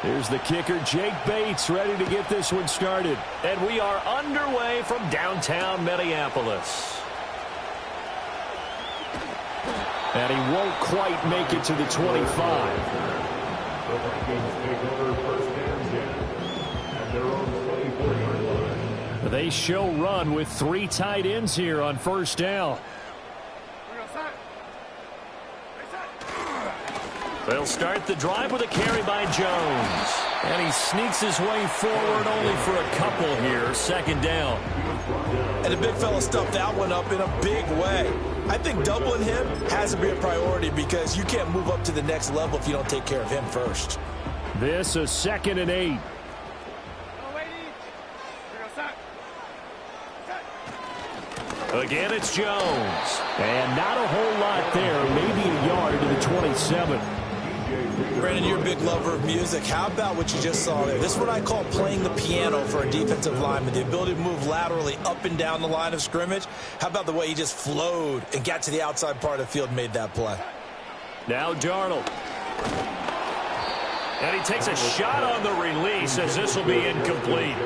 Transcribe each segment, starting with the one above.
Here's the kicker, Jake Bates, ready to get this one started. And we are underway from downtown Minneapolis. And he won't quite make it to the 25. They show run with 3 tight ends here on first down. They'll start the drive with a carry by Jones. And he sneaks his way forward only for a couple here. Second down. And the big fella stuffed that one up in a big way. I think doubling him has to be a priority because you can't move up to the next level if you don't take care of him first. This a 2nd and 8. Again, it's Jones. And not a whole lot there. Maybe a yard to the 27. Brandon, you're a big lover of music. How about what you just saw there? This is what I call playing the piano for a defensive lineman. The ability to move laterally up and down the line of scrimmage. How about the way he just flowed and got to the outside part of the field and made that play? Now Darnold. And he takes a shot on the release as this will be incomplete.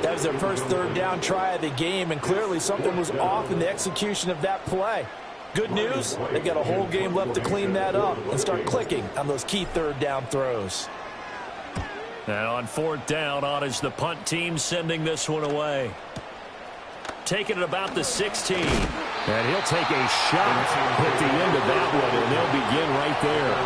That was their first 3rd down try of the game, and clearly something was off in the execution of that play. Good news, they've got a whole game left to clean that up and start clicking on those key 3rd down throws. And on 4th down, on is the punt team sending this one away. Taking it about the 16. And he'll take a shot at the end of that one, and they'll begin right there.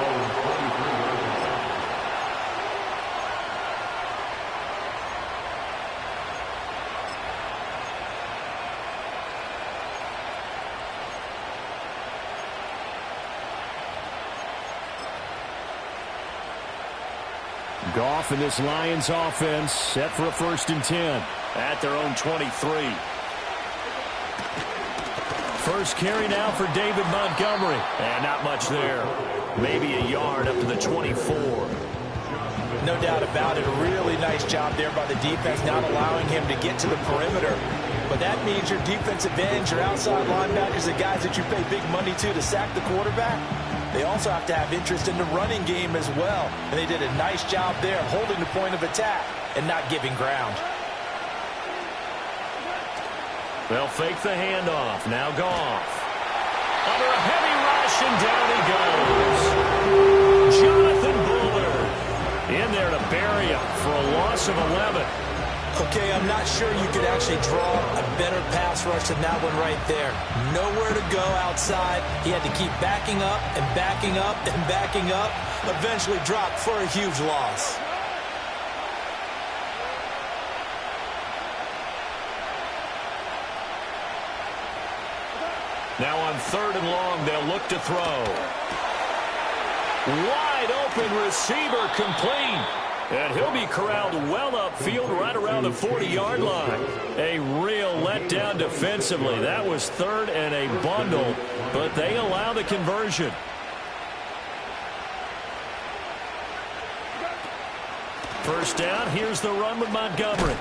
Goff and this Lions offense set for a 1st and 10. At their own 23. First carry now for David Montgomery. And not much there. Maybe a yard up to the 24. No doubt about it. A really nice job there by the defense, not allowing him to get to the perimeter. But that means your defensive ends, your outside linebackers, the guys that you pay big money to sack the quarterback, they also have to have interest in the running game as well. And they did a nice job there holding the point of attack and not giving ground. They'll fake the handoff. Now Goff. Under a heavy rush, and down he goes. Jonathan Bullard in there to bury him for a loss of 11. Okay, I'm not sure you could actually draw a better pass rush than that one right there. Nowhere to go outside. He had to keep backing up and backing up and backing up. Eventually dropped for a huge loss. Now on 3rd and long, they'll look to throw. Wide open receiver complete. And he'll be corralled well upfield right around the 40-yard line. A real letdown defensively. That was 3rd and a bundle, but they allow the conversion. First down, here's the run with Montgomery.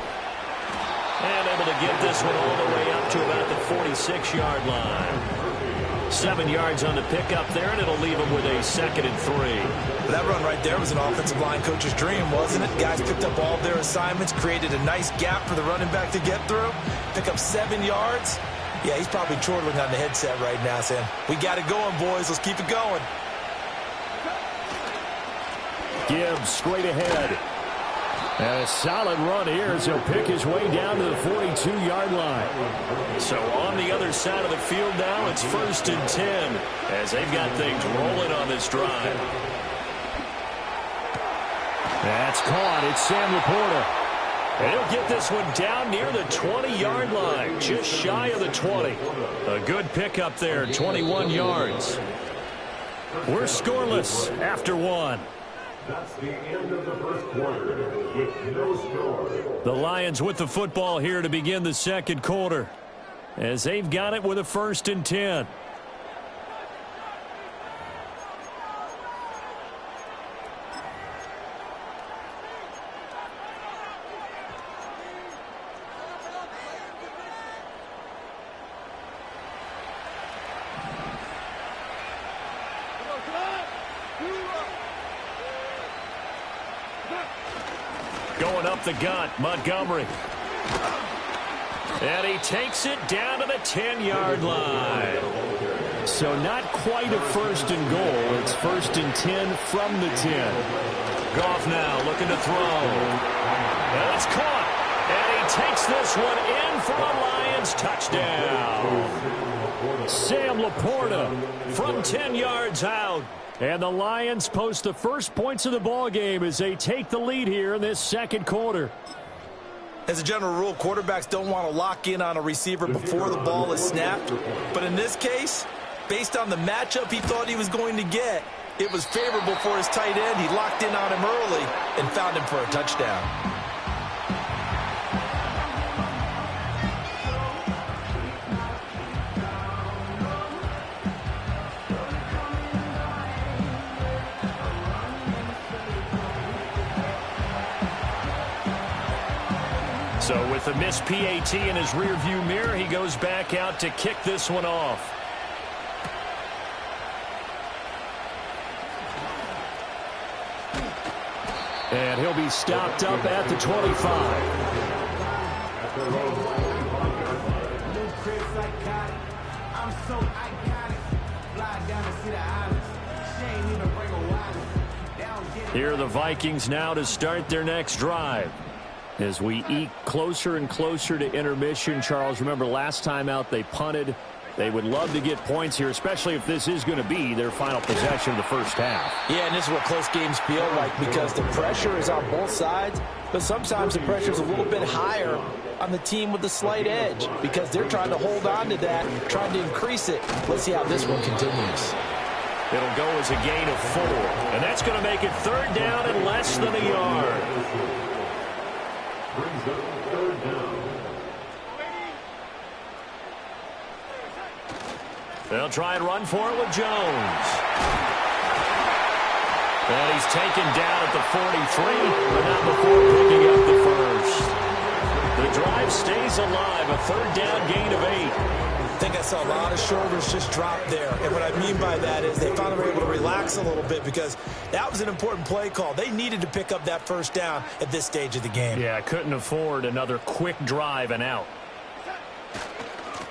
And able to get this one all the way up to about the 46-yard line. 7 yards on the pickup there, and it'll leave him with a 2nd and 3. That run right there was an offensive line coach's dream, wasn't it? Guys picked up all their assignments, created a nice gap for the running back to get through, pick up 7 yards. Yeah, he's probably chortling on the headset right now saying, we got it going, boys. Let's keep it going. Gibbs straight ahead. And a solid run here as he'll pick his way down to the 42-yard line. So on the other side of the field now, it's 1st and 10 as they've got things rolling on this drive. That's caught. It's Sam Laporta. And he'll get this one down near the 20-yard line, just shy of the 20. A good pickup there, 21 yards. We're scoreless after 1. That's the end of the first quarter with no score. The Lions with the football here to begin the 2nd quarter as they've got it with a 1st and 10. Going up the gut, Montgomery. And he takes it down to the 10-yard line. So not quite a first and goal. It's first and 10 from the 10. Goff now looking to throw. And it's caught. And he takes this one in for a Lions touchdown. Sam Laporta from 10 yards out. And the Lions post the first points of the ball game as they take the lead here in this second quarter. As a general rule, quarterbacks don't want to lock in on a receiver before the ball is snapped. But in this case, based on the matchup he thought he was going to get, it was favorable for his tight end. He locked in on him early and found him for a touchdown. So with the missed PAT in his rearview mirror, he goes back out to kick this one off. And he'll be stopped up at the 25. Here are the Vikings now to start their next drive. As we eke closer and closer to intermission, Charles, remember last time out they punted. They would love to get points here, especially if this is going to be their final possession of the first half. Yeah, and this is what close games feel like because the pressure is on both sides, but sometimes the pressure is a little bit higher on the team with the slight edge because they're trying to hold on to that, trying to increase it. Let's see how this one continues. It'll go as a gain of 4, and that's going to make it third down and less than a yard. Brings up third down. They'll try and run for it with Jones. And he's taken down at the 43, but not before picking up the first. The drive stays alive, a third down gain of 8. I think I saw a lot of shoulders just drop there. And what I mean by that is they finally were able to relax a little bit because that was an important play call. They needed to pick up that first down at this stage of the game. Yeah, couldn't afford another quick drive and out.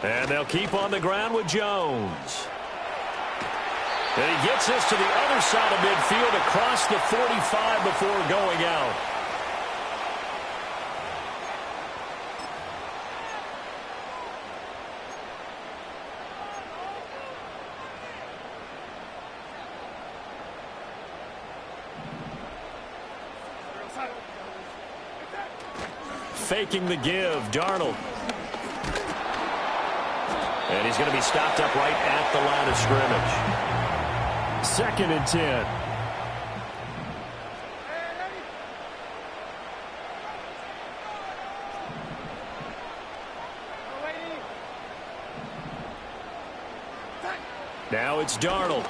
And they'll keep on the ground with Jones. And he gets this to the other side of midfield across the 45 before going out. Faking the give, Darnold. And he's going to be stopped up right at the line of scrimmage. Second and 10. Now it's Darnold.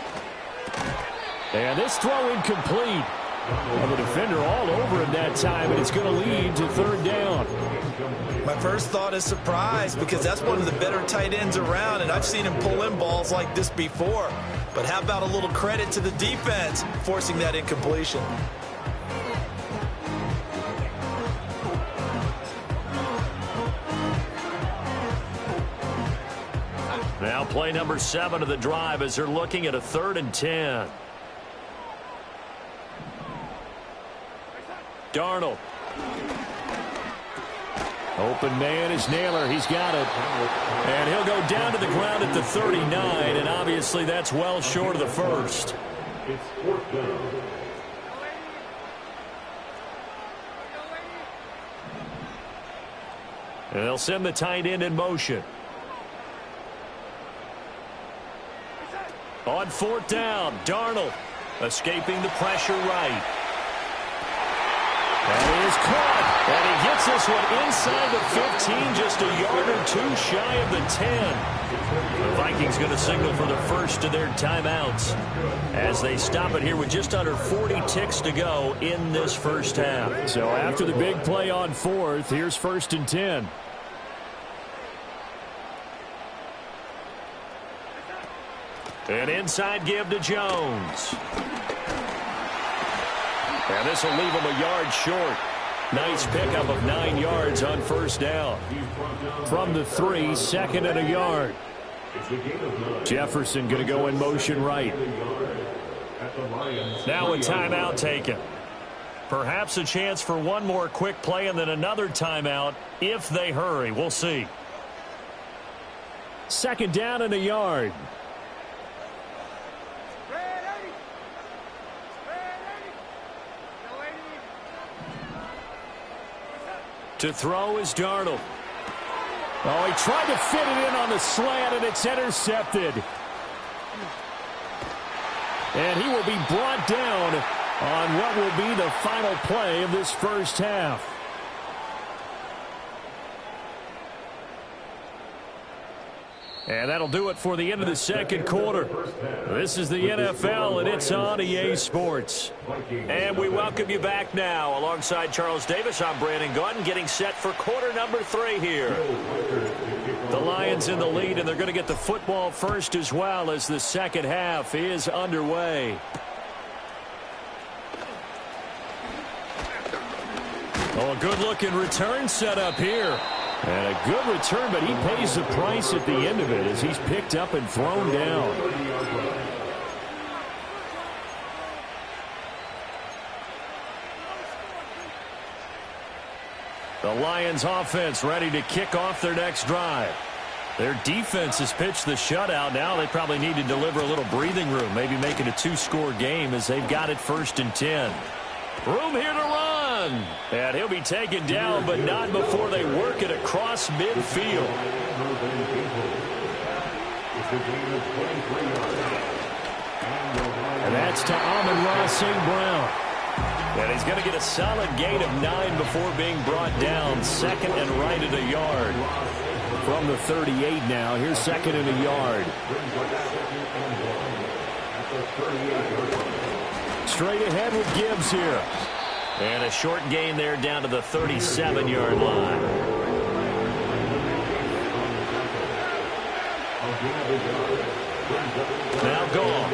And this throw incomplete. Well, the defender all over him that time, and it's going to lead to third down. My first thought is surprise because that's one of the better tight ends around, and I've seen him pull in balls like this before. But how about a little credit to the defense forcing that incompletion? Now play number 7 of the drive as they're looking at a 3rd and 10. Darnold. Open man is Naylor. He's got it. And he'll go down to the ground at the 39, and obviously that's well short of the first. It's fourth down. And they'll send the tight end in motion. On 4th down, Darnold escaping the pressure right. That is caught. And he gets this one inside the 15, just a yard or 2 shy of the 10. The Vikings going to signal for the first of their timeouts as they stop it here with just under 40 ticks to go in this first half. So after the big play on 4th, here's 1st and 10. An inside give to Jones. And this will leave him a yard short. Nice pickup of 9 yards on first down. From the 3, second and a yard. Jefferson going to go in motion right. Now a timeout taken. Perhaps a chance for one more quick play and then another timeout if they hurry. We'll see. Second down and a yard. To throw is Darnold. Oh, he tried to fit it in on the slant, and it's intercepted. And he will be brought down on what will be the final play of this first half. And that'll do it for the end of the second quarter. This is the NFL, and it's on EA Sports. And we welcome you back now. Alongside Charles Davis, I'm Brandon Gaudin, getting set for quarter number 3 here. The Lions in the lead, and they're going to get the football first as well as the second half is underway. Oh, a good-looking return set up here. And a good return, but he pays the price at the end of it as he's picked up and thrown down. The Lions offense ready to kick off their next drive. Their defense has pitched the shutout. Now they probably need to deliver a little breathing room, maybe make it a 2-score game as they've got it 1st and 10. Room here to run. And he'll be taken down, but not before they work it across midfield. And that's to Amon-Ra St. Brown. And he's going to get a solid gain of 9 before being brought down. Second and right at a yard. From the 38 now, here's second and a yard. Straight ahead with Gibbs here. And a short gain there down to the 37-yard line. Now Goff.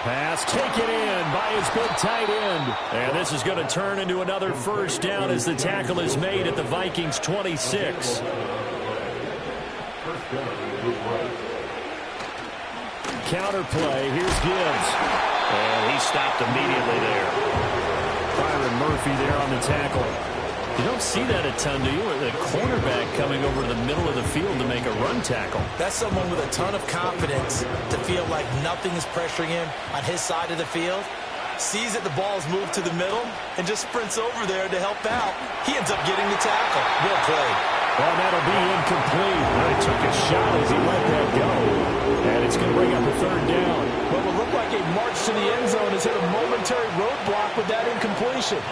Pass taken in by his big tight end. And this is going to turn into another first down as the tackle is made at the Vikings 26. Counter play. Here's Gibbs. And he stopped immediately there. Byron Murphy there on the tackle. You don't see that a ton, do you? The cornerback coming over to the middle of the field to make a run tackle. That's someone with a ton of confidence to feel like nothing is pressuring him on his side of the field. Sees that the ball is moved to the middle and just sprints over there to help out. He ends up getting the tackle. Well played. Well, that'll be incomplete. He took a shot as he let that go. And it's going to bring up a third down. What will look like a march to the end zone has hit a momentary roadblock with that incompletion.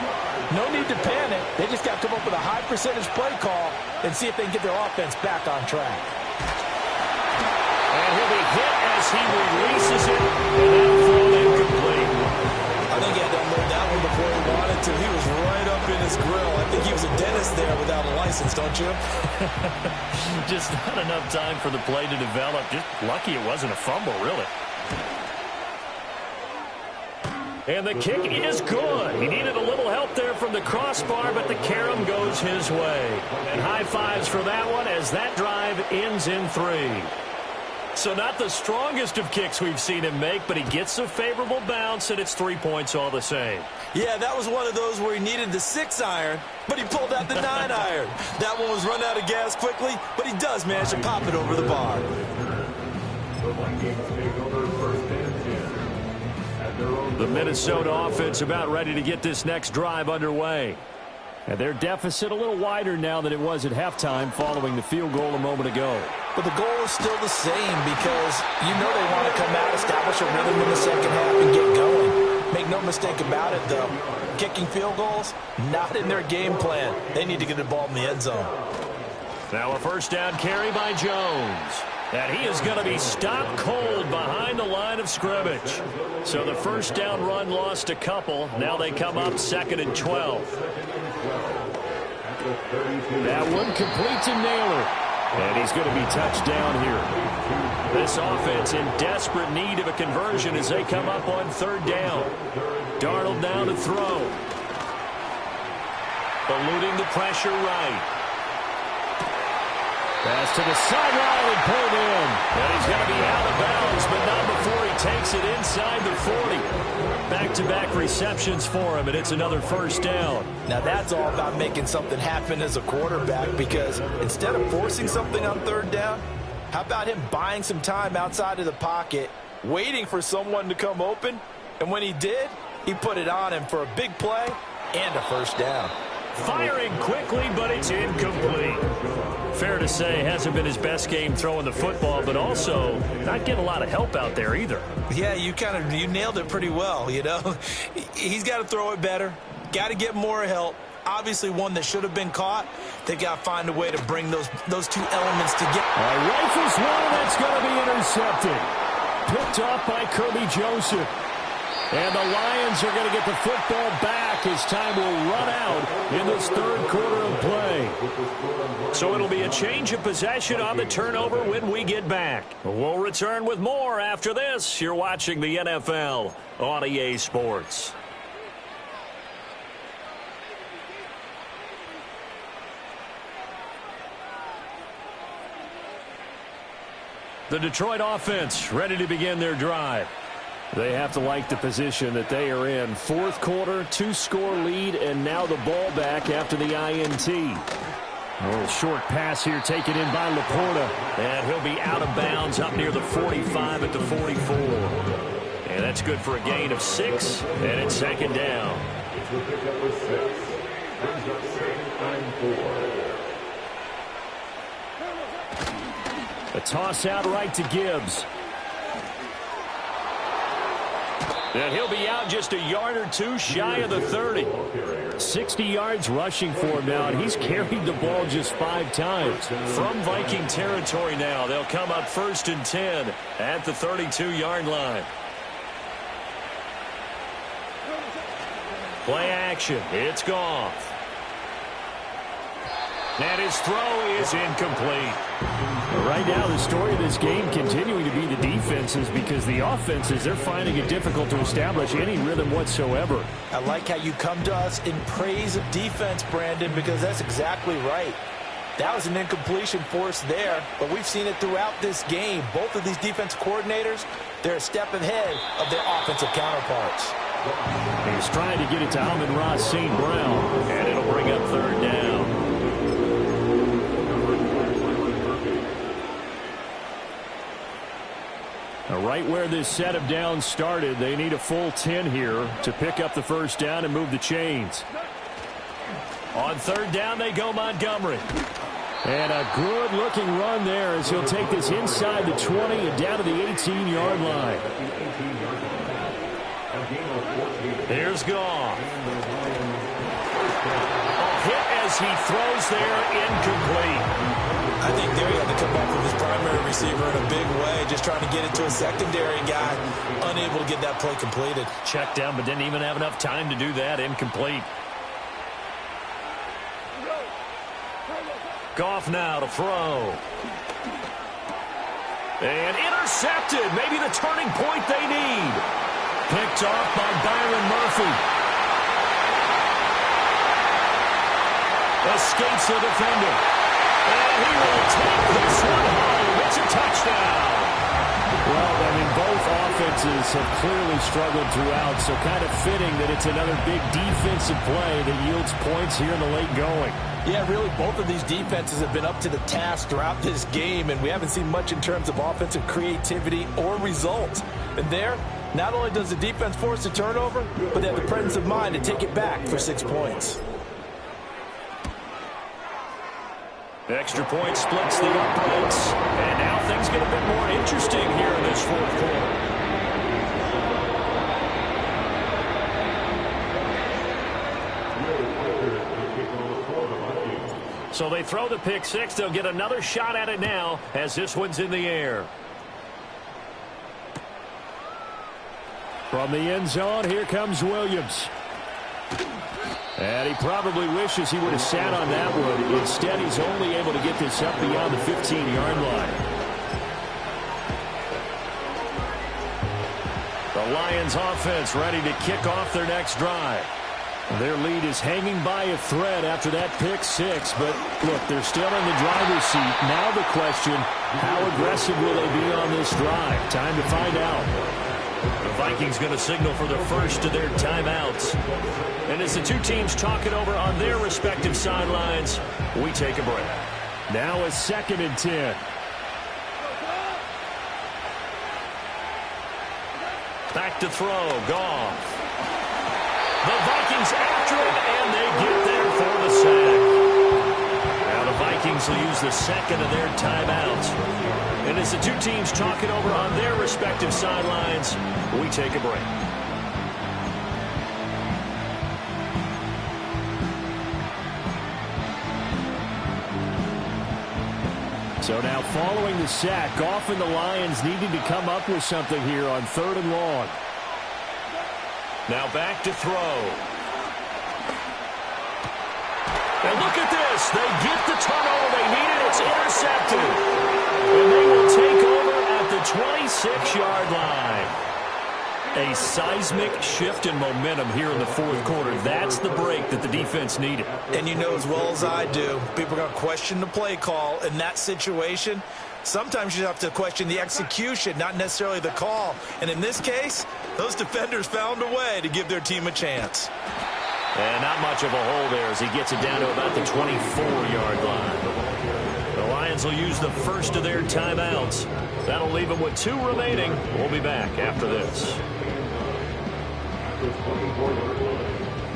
No need to panic. They just got to come up with a high percentage play call and see if they can get their offense back on track. And he'll be hit as he releases it. And that'll fall incomplete. I think he had to unload that one before he wanted to. He was right up in his grill. I think he was a dentist there without a license, don't you? Just not enough time for the play to develop. Just lucky it wasn't a fumble, really. And the kick is good. He needed a little help there from the crossbar, but the carom goes his way. And high fives for that one as that drive ends in 3. So not the strongest of kicks we've seen him make, but he gets a favorable bounce, and it's 3 points all the same. Yeah, that was one of those where he needed the 6-iron, but he pulled out the 9-iron. That one was run out of gas quickly, but he does manage to pop it over the bar. The Minnesota offense about ready to get this next drive underway. And their deficit a little wider now than it was at halftime following the field goal a moment ago. But the goal is still the same because you know they want to come out, establish a rhythm in the second half, and get going. Make no mistake about it, though. Kicking field goals, not in their game plan. They need to get the ball in the end zone. Now a first down carry by Jones. And he is going to be stopped cold behind the line of scrimmage. So the first down run lost a couple. Now they come up 2nd and 12. That one complete to Naylor. And he's going to be touched down here. This offense in desperate need of a conversion as they come up on 3rd down. Darnold now to throw. Eluding the pressure right. Pass to the sideline and pulled in. And he's going to be out of bounds, but not before he takes it inside the 40. Back-to-back receptions for him, and it's another first down. Now that's all about making something happen as a quarterback, because instead of forcing something on third down, how about him buying some time outside of the pocket, waiting for someone to come open, and when he did, he put it on him for a big play and a first down. Firing quickly, but it's incomplete. Fair to say, hasn't been his best game throwing the football, but also not getting a lot of help out there either. Yeah, you nailed it pretty well, you know. He's got to throw it better, got to get more help. Obviously one that should have been caught. They got to find a way to bring those two elements together. Rifles one, that's going to be intercepted. Picked off by Kirby Joseph. And the Lions are going to get the football back as time will run out in this third quarter of play. So it'll be a change of possession on the turnover when we get back. We'll return with more after this. You're watching the NFL on EA Sports. The Detroit offense ready to begin their drive. They have to like the position that they are in. Fourth quarter, 2-score lead, and now the ball back after the INT. A little short pass here taken in by Laporta. And he'll be out of bounds up near the 45 at the 44. And that's good for a gain of 6, and it's second down. A toss out right to Gibbs. And he'll be out just a yard or two shy of the 30. 60 yards rushing for him now, and he's carried the ball just 5 times. From Viking territory now, they'll come up 1st and 10 at the 32-yard line. Play action. It's Goff. And his throw is incomplete. Right now, the story of this game continuing to be the defenses, because the offenses, they're finding it difficult to establish any rhythm whatsoever. I like how you come to us in praise of defense, Brandon, because that's exactly right. That was an incompletion force there, but we've seen it throughout this game. Both of these defense coordinators, they're a step ahead of their offensive counterparts. He's trying to get it to Amon-Ra St. Brown, and it'll bring up third down. Right where this set of downs started, they need a full 10 here to pick up the first down and move the chains. On third down, they go Montgomery. And a good-looking run there as he'll take this inside the 20 and down to the 18-yard line. Here's Goff. Hit as he throws there, incomplete. I think there he had to come back from his primary receiver in a big way, just trying to get it to a secondary guy, unable to get that play completed. Checked down, but didn't even have enough time to do that. Incomplete. Goff now to throw. And intercepted. Maybe the turning point they need. Picked off by Byron Murphy. Escapes the defender. And he will take this one home. It's a touchdown. Well, I mean, both offenses have clearly struggled throughout, so kind of fitting that it's another big defensive play that yields points here in the late going. Yeah, really, both of these defenses have been up to the task throughout this game, and we haven't seen much in terms of offensive creativity or results. And there, not only does the defense force a turnover, but they have the presence of mind to take it back for 6 points. Extra point splits the uprights, and now things get a bit more interesting here in this fourth quarter. So they throw the pick six. They'll get another shot at it now as this one's in the air. From the end zone, here comes Williams. And he probably wishes he would have sat on that one. Instead, he's only able to get this up beyond the 15-yard line. The Lions offense ready to kick off their next drive. Their lead is hanging by a thread after that pick six, but look, they're still in the driver's seat. Now the question, how aggressive will they be on this drive? Time to find out. The Vikings going to signal for the first of their timeouts. And as the two teams talk it over on their respective sidelines, we take a break. Now a 2nd and 10. Back to throw, Goff. The Vikings after him, and they get there for the sack. Now the Vikings will use the second of their timeouts. And as the two teams talk it over on their respective sidelines, we take a break. So now following the sack, Goff and the Lions needing to come up with something here on 3rd and long. Now back to throw. And look at this. They get the turnover they needed. It's intercepted. And they will take over at the 26-yard line. A seismic shift in momentum here in the 4th quarter. That's the break that the defense needed. And you know as well as I do, people are going to question the play call in that situation. Sometimes you have to question the execution, not necessarily the call. And in this case, those defenders found a way to give their team a chance. And not much of a hole there as he gets it down to about the 24-yard line. The Lions will use the first of their timeouts. That'll leave them with 2 remaining. We'll be back after this.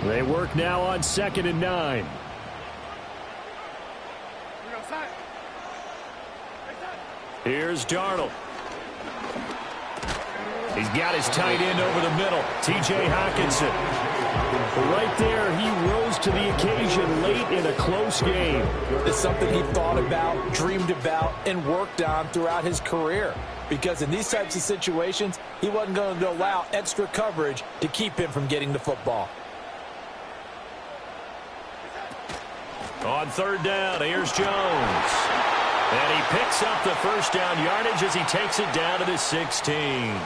They work now on 2nd and 9. Here's Darnold. He's got his tight end over the middle, T.J. Hockenson. Right there, he rose to the occasion late in a close game. It's something he thought about, dreamed about, and worked on throughout his career. Because in these types of situations, he wasn't going to allow extra coverage to keep him from getting the football. On 3rd down, here's Jones. And he picks up the first down yardage as he takes it down to the 16.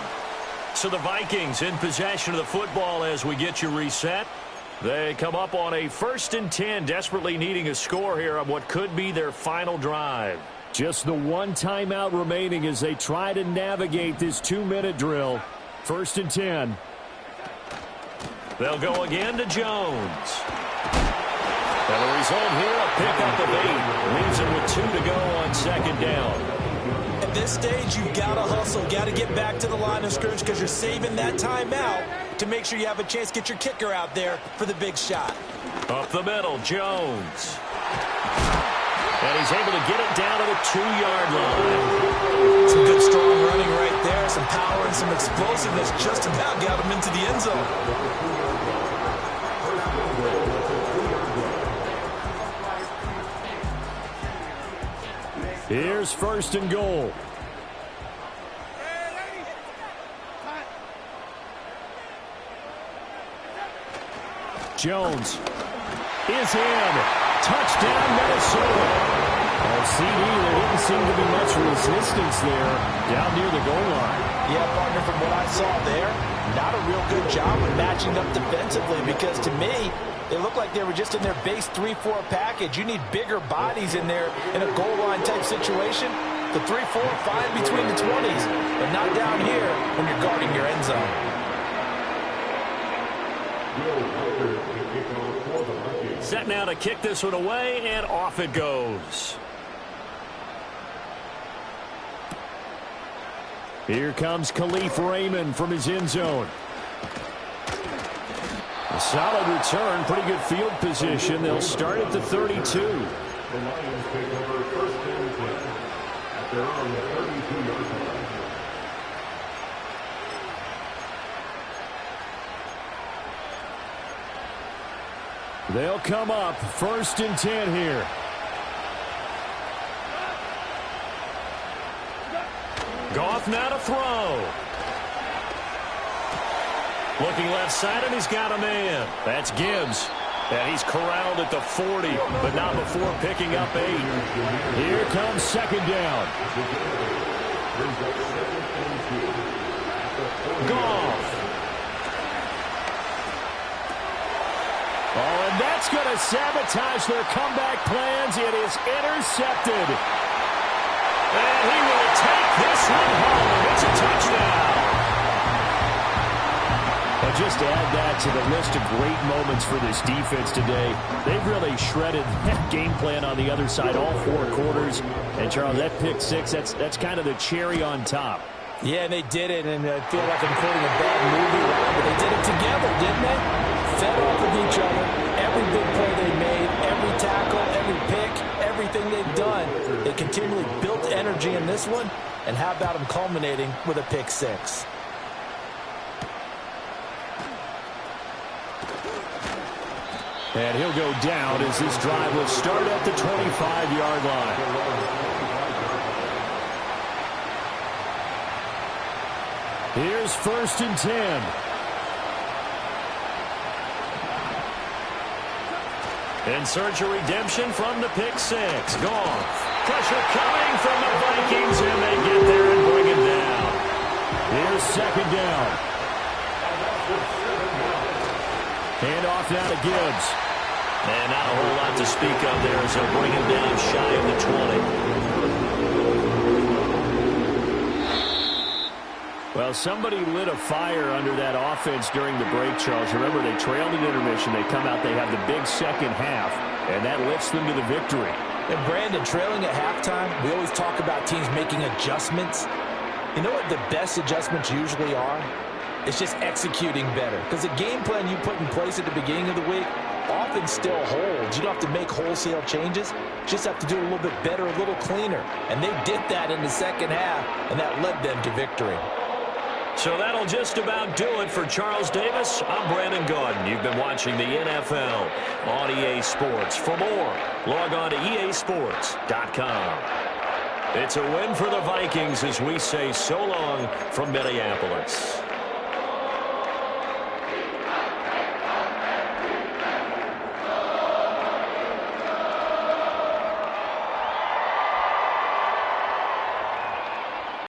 So the Vikings in possession of the football as we get you reset. They come up on a 1st and 10, desperately needing a score here on what could be their final drive. Just the 1 timeout remaining as they try to navigate this 2-minute drill. 1st and 10. They'll go again to Jones. And the result here, a pickup of 8. Leaves him with 2 to go on 2nd down. At this stage, you've got to hustle, got to get back to the line of scrimmage because you're saving that timeout to make sure you have a chance to get your kicker out there for the big shot. Up the middle, Jones. And he's able to get it down to the 2-yard line. Some good strong running right there, some power and some explosiveness just about got him into the end zone. Here's 1st and goal. Jones is in. Touchdown, Minnesota. CD, there didn't seem to be much resistance there down near the goal line. Yeah, partner, from what I saw there, not a real good job of matching up defensively because to me, they looked like they were just in their base 3-4 package. You need bigger bodies in there in a goal line type situation. The 3-4 fine between the 20s, but not down here when you're guarding your end zone. Set now to kick this one away, and off it goes. Here comes Khalif Raymond from his end zone. A solid return, pretty good field position. They'll start at the 32. The Lions take over 1st and 10 at their own 32-yard line. They'll come up 1st and 10 here. Goff now to throw. Looking left side, and he's got a man. That's Gibbs. And he's corralled at the 40, but not before picking up 8. Here comes 2nd down. Goff. Oh, and that's going to sabotage their comeback plans. It is intercepted. And he will take this one home. It's a touchdown. And just to add that to the list of great moments for this defense today, they've really shredded that game plan on the other side all 4 quarters. And, Charles, that pick 6, that's kind of the cherry on top. Yeah, and they did it, and I feel like I'm quoting a bad movie, right? But they did it together, didn't they? Fed off of each other. Every big play they made, every tackle, every pick, everything they've done, they continually built energy in this one. And how about them culminating with a pick 6? And he'll go down as this drive will start at the 25-yard line. Here's 1st and 10. In search of redemption from the pick 6. Gone. Pressure coming from the Vikings, and they get there and bring it down. Here's 2nd down. Handoff now to Gibbs. And not a whole lot to speak of there as they'll bring him down shy of the 20. Well, somebody lit a fire under that offense during the break, Charles. Remember, they trailed in intermission. They come out, they have the big second half, and that lifts them to the victory. And Brandon, trailing at halftime, we always talk about teams making adjustments. You know what the best adjustments usually are? It's just executing better. Because the game plan you put in place at the beginning of the week often still holds. You don't have to make wholesale changes. You just have to do it a little bit better, a little cleaner. And they did that in the second half, and that led them to victory. So that'll just about do it for Charles Davis. I'm Brandon Gaudin. You've been watching the NFL on EA Sports. For more, log on to easports.com. It's a win for the Vikings as we say so long from Minneapolis.